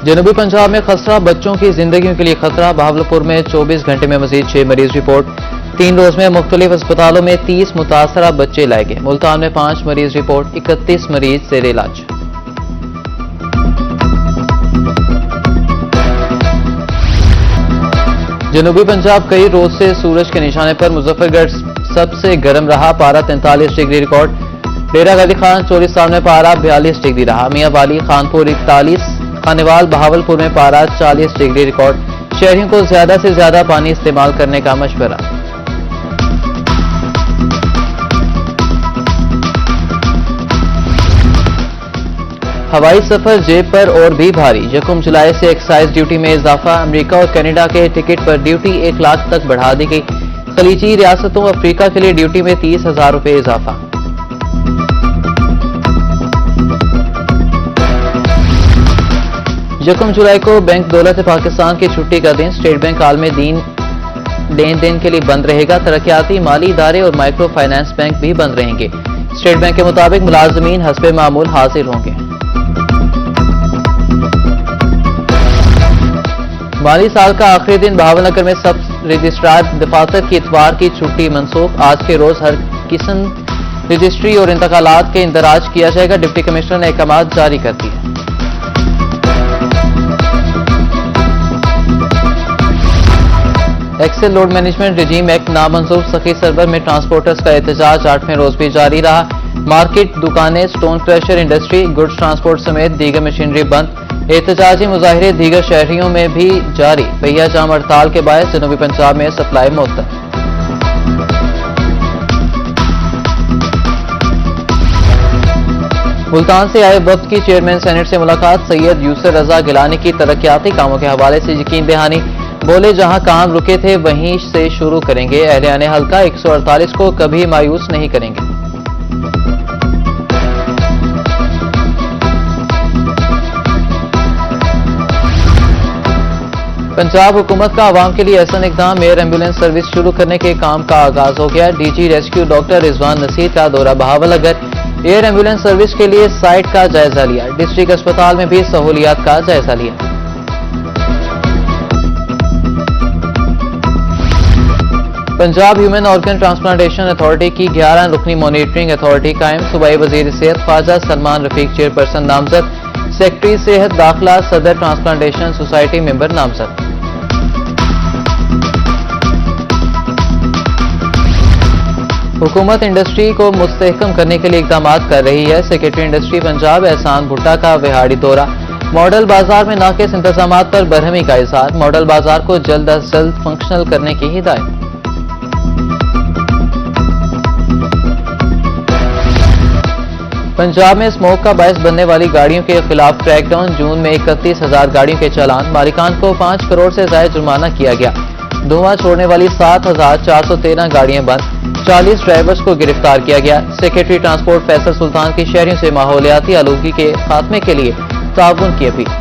जनूबी पंजाब में खसरा, बच्चों की जिंदगियों के लिए खतरा। बहावलपुर में 24 घंटे में मजीद 6 मरीज रिपोर्ट। 3 रोज में मुख्तलिफ अस्पतालों में 30 मुतासरा बच्चे लाए गए। मुल्तान में 5 मरीज रिपोर्ट, 31 मरीज जेर इलाज। जनूबी पंजाब कई रोज से सूरज के निशाने पर। मुजफ्फरगढ़ सबसे गर्म रहा, पारा 43 डिग्री रिकॉर्ड। डेरा गाजी खान चोरिस्तान में पारा 42 डिग्री रहा। मियां वाली खानपुर 41, खानेवाल बहावलपुर में पारा 40 डिग्री रिकॉर्ड। शहरियों को ज्यादा से ज्यादा पानी इस्तेमाल करने का मशवरा। हवाई सफर जेब पर और भी भारी। 1 जुलाई से एक्साइज ड्यूटी में इजाफा। अमेरिका और कनाडा के टिकट पर ड्यूटी 1 लाख तक बढ़ा दी गई। खलीजी रियासतों अफ्रीका के लिए ड्यूटी में 30,000 रुपए इजाफा। यकम जुलाई को बैंक दौलत पाकिस्तान की छुट्टी का दिन। स्टेट बैंक आलमी दिन लेन देन के लिए बंद रहेगा। तरक्याती माली इदारे और माइक्रो फाइनेंस बैंक भी बंद रहेंगे। स्टेट बैंक के मुताबिक मुलाजमीन हस्बे मामूल हाजिर होंगे। माली साल का आखिरी दिन। बहावलनगर में सब रजिस्ट्रार दफातर की इतवार की छुट्टी मनसूख। आज के रोज हर किस्म रजिस्ट्री और इंतकालात के इंदराज किया जाएगा। डिप्टी कमिश्नर ने अहकाम जारी कर दिए। Axle load management regime act नामंजूर। सखी सरवर में ट्रांसपोर्टर्स का एहतजाज 8वें रोज भी जारी रहा। मार्केट, दुकानें, stone crusher industry, goods transport समेत दीगर मशीनरी बंद। एहतजाजी मुजाहिरे दीगर शहरियों में भी जारी। पहिया जाम हड़ताल के बायस जनूबी पंजाब में सप्लाई मुअत्तल। मुल्तान से आए वफ्द की चेयरमैन सेनेट से मुलाकात। सैयद यूसुफ रजा गिलानी की तरक्याती कामों के हवाले से यकीन दहानी। बोले जहां काम रुके थे वहीं से शुरू करेंगे। अहलियाने हल्का 148 को कभी मायूस नहीं करेंगे। पंजाब हुकूमत का आवाम के लिए अहसन इक़दाम। एयर एम्बुलेंस सर्विस शुरू करने के काम का आगाज हो गया। DG rescue doctor Rizwan Naseer का दौरा बहावलनगर। एयर एम्बुलेंस सर्विस के लिए साइट का जायजा लिया। डिस्ट्रिक्ट अस्पताल में भी सहूलियात का जायजा लिया। Punjab human organ transplantation authority की 11 रुकनी मॉनिटरिंग अथॉरिटी कायम। सूबाई वजीर सेहत ख्वाजा सलमान रफीक चेयरपर्सन नामजद। सेक्रेटरी सेहत दाखिला सदर ट्रांसप्लांटेशन सोसाइटी मेंबर नामजद। हुकूमत इंडस्ट्री को मुस्तहकम करने के लिए इकदाम कर रही है। सेक्रेटरी इंडस्ट्री पंजाब एहसान भुट्टा का विहाड़ी दौरा। मॉडल बाजार में नाकिस इंतजाम पर बरहमी का इजहार। मॉडल बाजार को जल्द अज जल्द फंक्शनल करने की हिदायत। पंजाब में स्मोक का बायस बनने वाली गाड़ियों के खिलाफ क्रैकडाउन। जून में 31,000 गाड़ियों के चालान। मालिकान को 5 करोड़ से ज्यादा जुर्माना किया गया। धुआं छोड़ने वाली 7,413 गाड़ियां बंद। 40 ड्राइवर्स को गिरफ्तार किया गया। सेक्रेटरी ट्रांसपोर्ट फैसल सुल्तान की शहरियों से माहौलियाती आलूगी के खात्मे के लिए ताउन की अपील।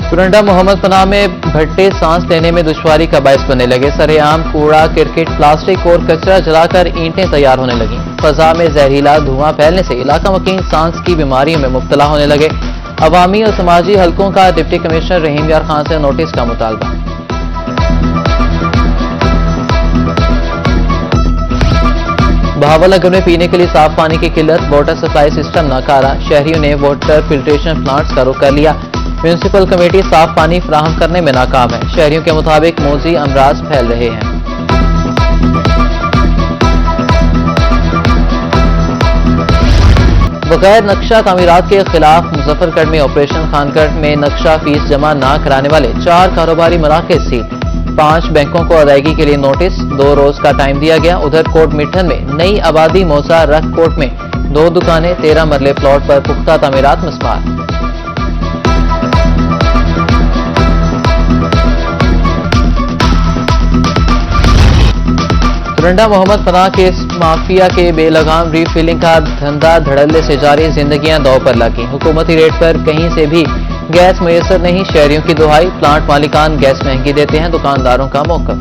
सुरंडा मोहम्मद पनाह में भट्टे सांस लेने में दुश्वारी का बायस बनने लगे। सरेआम कूड़ा, क्रिकेट, प्लास्टिक और कचरा जलाकर ईंटें तैयार होने लगी। फजा में जहरीला धुआं फैलने से इलाका मकीन सांस की बीमारियों में मुब्तला होने लगे। अवामी और समाजी हलकों का डिप्टी कमिश्नर रहीम यार खान से नोटिस का मुतालबा। बहावलनगर में पीने के लिए साफ पानी की किल्लत। वाटर सप्लाई सिस्टम नाकारा। शहरियों ने वाटर फिल्ट्रेशन प्लांट्स का रुख कर लिया। म्यूनिसिपल कमेटी साफ पानी फराहम करने में नाकाम है। शहरियों के मुताबिक मोजी अमराज फैल रहे हैं। बगैर नक्शा तामीरात के खिलाफ मुजफ्फरगढ़ में ऑपरेशन खानगढ़ में नक्शा फीस जमा न कराने वाले 4 कारोबारी मराकज़ सील। 5 बैंकों को अदायगी के लिए नोटिस। 2 रोज का टाइम दिया गया। उधर कोट मिठन में नई आबादी मौसा रख कोट में 2 दुकानें, 13 मरले प्लॉट पर पुख्ता तामीरात मस्मार। सुरंडा मोहम्मद पनाह के माफिया के बेलगाम रीफिलिंग का धंधा धड़ल्ले से जारी। जिंदगियां दांव पर लगी। हुकूमती रेट पर कहीं से भी गैस मुयसर नहीं। शहरियों की दुहाई। प्लांट मालिकान गैस महंगी देते हैं। दुकानदारों का मौका।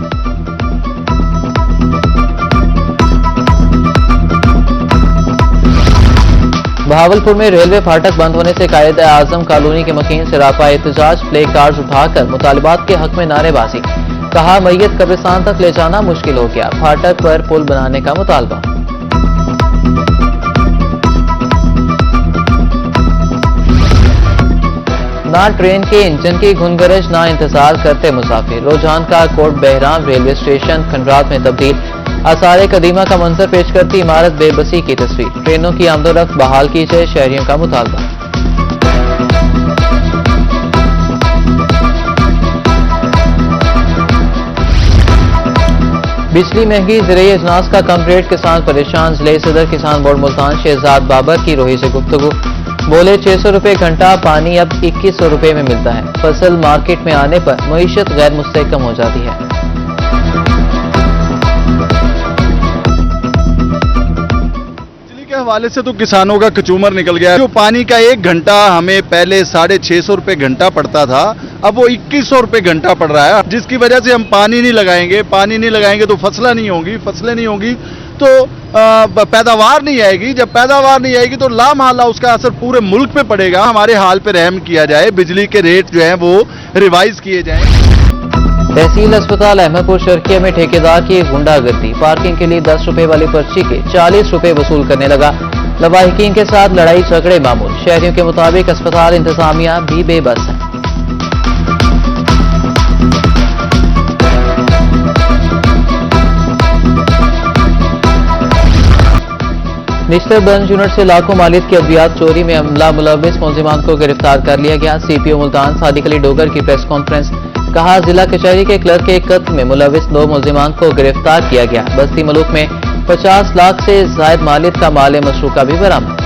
बहावलपुर में रेलवे फाटक बंद होने से कायद आजम कॉलोनी के मकीन से राफा एहतजाज, प्ले कार्ड उठाकर मुतालिबात के हक में नारेबाजी। कहा मैयत कब्रिस्तान तक ले जाना मुश्किल हो गया, फाटक पर पुल बनाने का मुतालबा। ना ट्रेन के इंजन की घुनगरज, ना इंतजार करते मुसाफिर। रुझान का कोट बहराम रेलवे स्टेशन खंडरात में तब्दील, आसार कदीमा का मंजर पेश करती इमारत बेबसी की तस्वीर। ट्रेनों की आमदोरफ्त बहाल की जाए, शहरियों का मुतालबा। बिजली महंगी, ज़रिए अजनास का कम रेट, किसान परेशान। जिले सदर किसान बोर्ड मुल्तान शहजाद बाबर की रोही से गुफ्तगू, बोले 600 रुपये घंटा, पानी अब 2100 रुपये में मिलता है। फसल मार्केट में आने पर मईशत गैर मुस्तहकम हो जाती है। बिजली के हवाले से तो किसानों का कचूमर निकल गया है। जो पानी का 1 घंटा हमें पहले 650 रुपये घंटा पड़ता था, अब वो 2100 रुपये घंटा पड़ रहा है, जिसकी वजह से हम पानी नहीं लगाएंगे तो फसलें नहीं होंगी तो पैदावार नहीं आएगी। जब पैदावार नहीं आएगी तो लामहल्ला उसका असर पूरे मुल्क पे पड़ेगा। हमारे हाल पे रहम किया जाए, बिजली के रेट जो हैं वो रिवाइज किए जाएं। तहसील अस्पताल अहमदपुर शर्किया में ठेकेदार की गुंडागर्दी, पार्किंग के लिए 10 रुपए वाली पर्ची के 40 रुपए वसूल करने लगा। लवाहिकीन के साथ लड़ाई झगड़े मामूल। शहरियों के मुताबिक अस्पताल इंतजामिया भी बेबस है। निश्तर बंज यूनिट से लाखों मालियत की अद्वियात चोरी में अमला मुलविस मुलजिमान को गिरफ्तार कर लिया गया। सीपीओ मुल्तान सादिक अली डोगर की प्रेस कॉन्फ्रेंस, कहा जिला कचहरी के क्लर्क के कत्ल में मुलविस 2 मुलजिमान को गिरफ्तार किया गया। बस्ती मलूक में 50 लाख से जायद मालियत का माल मशरूका भी बरामद।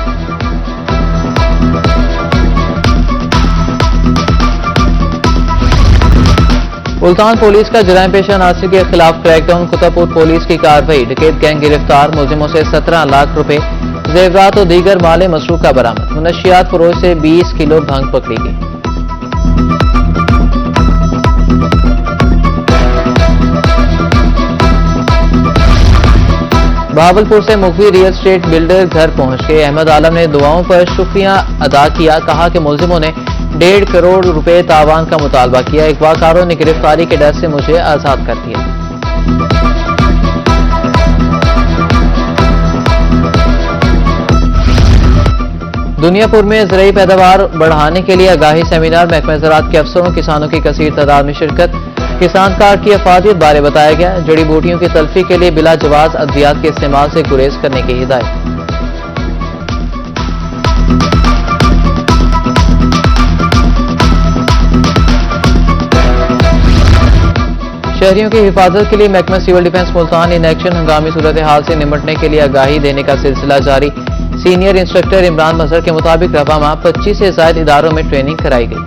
मुल्तान पुलिस का जराइम पेशा नासिर के खिलाफ क्रैकडाउन, कुतुबपुर पुलिस की कार्रवाई, डकैत गैंग गिरफ्तार, मुलजिमों से 17 लाख रुपए जेवरात और दीगर माल मशरूका बरामद। मुनशियात फरोश से 20 किलो भंग पकड़ी गई। बहावलपुर से मुखबिर रियल एस्टेट बिल्डर घर पहुंच गए। अहमद आलम ने दुआओं पर शुक्रिया अदा किया। कहा कि मुलजिमों ने 1.5 करोड़ रुपए तावान का मुतालबा किया। अगवाकारों ने गिरफ्तारी के डर से मुझे आजाद कर दिया। दुनियापुर में ज़राई पैदावार बढ़ाने के लिए आगाही सेमिनार, महकमा ज़राअत के अफसरों, किसानों की कसीर तादाद में शिरकत। किसान कार्ड की अफादियत बारे बताया गया। जड़ी बूटियों की तल्फी के लिए बिला जवाज अद्वियात के इस्तेमाल से गुरेज करने की हिदायत। शहरियों की हिफाजत के लिए महकमा civil defence Multan in action, हंगामी सूरत हाल से निपटने के लिए आगाही देने का सिलसिला जारी। सीनियर इंस्ट्रक्टर इमरान मजहर के मुताबिक रवा माह 25 से ज्यादा इदारों में ट्रेनिंग कराई गई।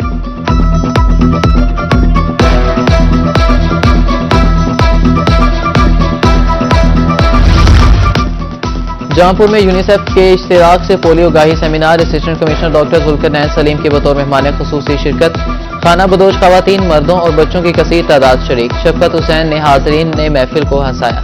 जहांपुर में यूनिसेफ के इश्तिराक से पोलियो गाही seminar, assistant commissioner doctor Zulqarnain Saleem के बतौर मेहमान खुसूसी शिरकत। खाना बदोश खवातीन, मर्दों और बच्चों की कसीर तादाद शरीक। शफकत हुसैन ने हाजरीन ने महफिल को हंसाया।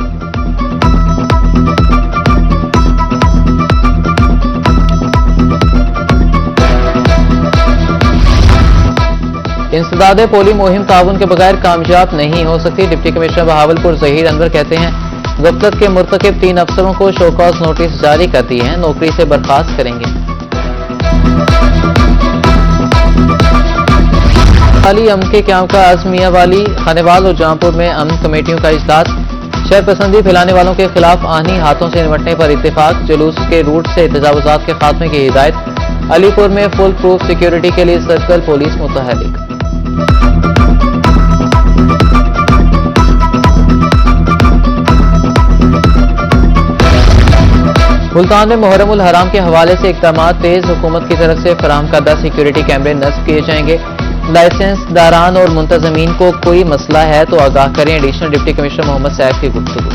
इंसदादे पोली मुहिम ताउन के बगैर कामयाब नहीं हो सकती। डिप्टी कमिश्नर बहावलपुर जहीर अनवर कहते हैं गफलत के मुर्तकिब 3 अफसरों को शोकॉज नोटिस जारी कर दिए हैं, नौकरी से बर्खास्त करेंगे। वाली अमन के क्याम का आजमिया वाली, खानेवाल और जहांपुर में अमन कमेटियों का इजलास। शरपसंदी फैलाने वालों के खिलाफ आनी हाथों से निपटने पर इत्तेफाक। जुलूस के रूट से तजावुजात के खात्मे की हिदायत। अलीपुर में फुल प्रूफ सिक्योरिटी के लिए सर्कल पुलिस मुतहरिक। मुल्तान में मुहर्रम उल हराम के हवाले से इक़दामात तेज। हुकूमत की तरफ से फराहम करदा सिक्योरिटी कैमरे नस्ब किए जाएंगे। लाइसेंस दारान और मुंतजमीन को कोई मसला है तो आगाह करें। Additional deputy commissioner Mohammad Saif की गुफ्तगू।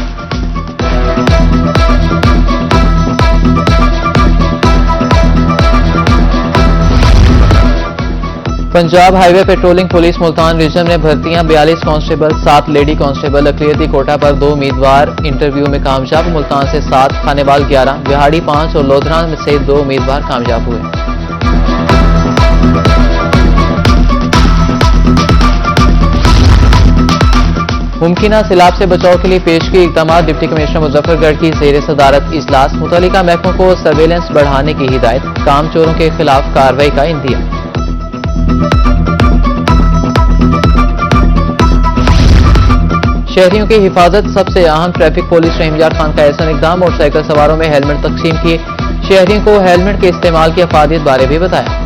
Punjab highway patrolling police Multan region में भर्तियां 42 कांस्टेबल, 7 लेडी कांस्टेबल, अकलियती कोटा पर 2 उम्मीदवार इंटरव्यू में कामयाब। मुल्तान से 7, खानेवाल 11, बिहाड़ी 5 और लोधरा से 2 उम्मीदवार कामयाब हुए। मुमकिना सैलाब से बचाव के लिए पेशगी इकदाम। डिप्टी कमिश्नर मुजफ्फरगढ़ की जेर सदारत इजलास। मुतल्लिका महकमों को सर्वेलेंस बढ़ाने की हिदायत। काम चोरों के खिलाफ कार्रवाई का इंदिया। शहरियों की हिफाजत सबसे अहम। ट्रैफिक पुलिस रहीमयार खान का ऐसा इकदाम। मोटरसाइकिल सवारों में हेलमेट तकसीम किए। शहरियों को हेलमेट के इस्तेमाल की अफादियत बारे भी बताया।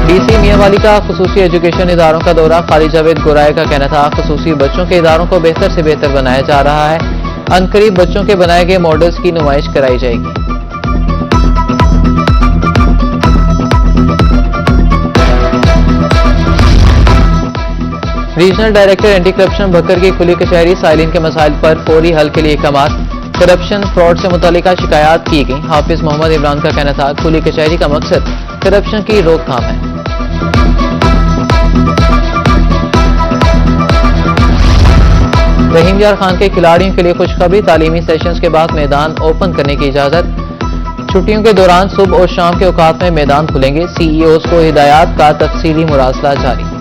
डीसी मियांवाली का खुसूसी एजुकेशन इदारों का दौरा। खालिद जावेद गोराए का कहना था खुसूसी बच्चों के इदारों को बेहतर से बेहतर बनाया जा रहा है। अनकरीब बच्चों के बनाए गए मॉडल्स की नुमाइश कराई जाएगी। Regional director anti corruption Bhakkar की खुली कचहरी। साइलिन के मसाइल पर फौरी हल के लिए इक़दाम। करप्शन फ्रॉड से मुतालिका शिकायत की गई। हाफिज मोहम्मद इमरान का कहना था खुली कचहरी का मकसद करप्शन की रोकथाम है। रहीमयार खान के खिलाड़ियों के लिए खुशखबरी। तालीमी सेशंस के बाद मैदान ओपन करने की इजाजत। छुट्टियों के दौरान सुबह और शाम के औकात में मैदान खुलेंगे। सीईओज को हिदायत का तफसीली मुरासला जारी।